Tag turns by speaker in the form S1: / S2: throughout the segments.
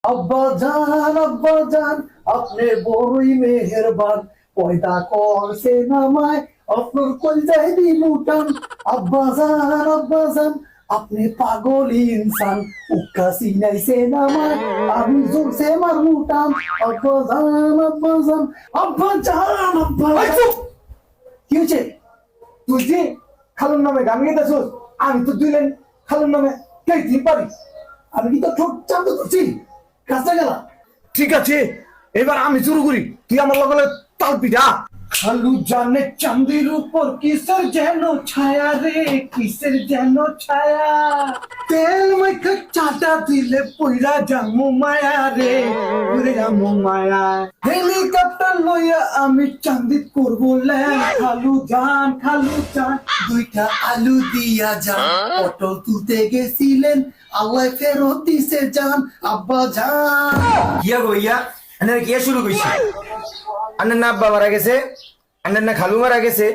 S1: আব্বা জান আপনি বড়ই মেহেরবান, পয়দা করছেন আমায় আপনার কলজায় দিলুটান। আব্বা জান আপনি পাগল ইনসান, উক্কা সিনাইছেন আমায় আমি জোরছে মারুটান। আব্বা জান কি হয়েছে?
S2: তুই যে খালুর নামে গান গেতেছস, আমি তো দুই লাইন খালুর নামে গাইতে পারি।
S1: আমি কি তো ঠোঁট চাপ করছি? কাছে গেলাম।
S2: ঠিক আছে, এবার আমি শুরু করি, তুই আমার লগে তাল পিঠা।
S1: খালু জানে চাঁদের উপর কিসের যেন ছায়া রে, কিসের যেন ছায়া। তেল মাইখা চাটা দিলে পইরা জামু মায়া রে, পইরা জামু মায়া। হেলিকপ্টার লইয়া আমি চাঁদিত করবো ল্যান্ড। খালু জান দুইটা আলু দিয়া যান, পটল তুলতে গেছিলেন আল্লাহ ফেরত দিছে জান। আব্বা জান
S3: কিয়া গো ইয়া আন্নার কিয়া শুরু কইছে? আন্নার না আব্বা মারা গেছে, আন্নার না খালু মারা গেছে,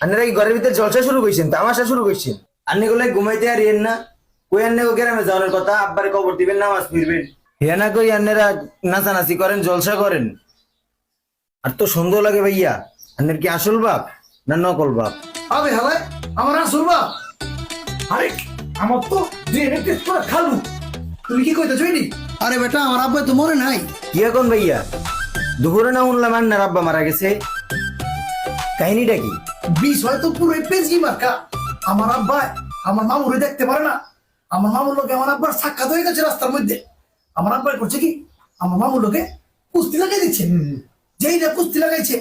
S3: আন্নারা কি ঘরের ভিতরে জলসা শুরু করছেন, তামাশা শুরু করছেন? আন্নে গুলো ঘুমাইতে আর ইয়েন না, কই আন্নে গো গ্রামে যাওয়ার কথা, আব্বারে কবর দিবেন, নামাজ পড়বেন, হিয়া না কই আন্নেরা নাচানাচি করেন, জলসা করেন। আর তো সন্দেহ লাগে ভাইয়া, আন্নের কি আসল বাপ না নকল বাপ?
S1: আবে হালাই আমার আসল বাপ।
S2: আরে আমার তো ডিএনএ টেস্ট করা খালু।
S1: তুমি কি কইতেছো এডি? আরে বেটা আমার আব্বা তো মরে নাই।
S3: কি এখন ভাইয়া দুপুরে না শুনলাম আন্নার আব্বা মারা গেছে, কাহিনীটা কি?
S1: বিষ হয়তো পুরো পেজি মার্কা। আমার আব্বা আমার মামুরে দেখতে পারে না। আমার মামুর লোকে আমার আব্বার সাক্ষাৎ হয়ে গেছে রাস্তার মধ্যে। আমার আব্বা করছে কি, আমার মামুর লোকে কুস্তি লাগাই দিচ্ছে। যেই না কুস্তি লাগাইছে,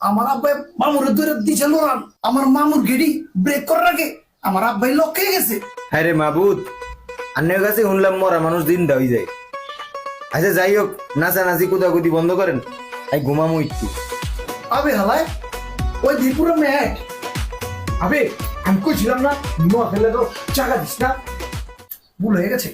S1: আমার আব্বাই মামুরে ধরে দিছে লোরান। আমার মামুর গেড়ি ব্রেক করার আগে আমার আব্বাই লক্ষ্যে গেছে।
S3: হ্যাঁ রে মাবুদ, আন্নের কাছে শুনলাম মরা মানুষ দিন হয়ে যায়। আচ্ছা যাই হোক, নাচানাচি কুদাকুদি বন্ধ করেন, এই ঘুমামো একটু।
S1: আবে হালায় ওই দিপুরে ম্যাট।
S2: আবে আমি কইছিলাম না নোয়া ফেলে তো চাকা দিস না।
S1: ভুল হয়ে গেছে।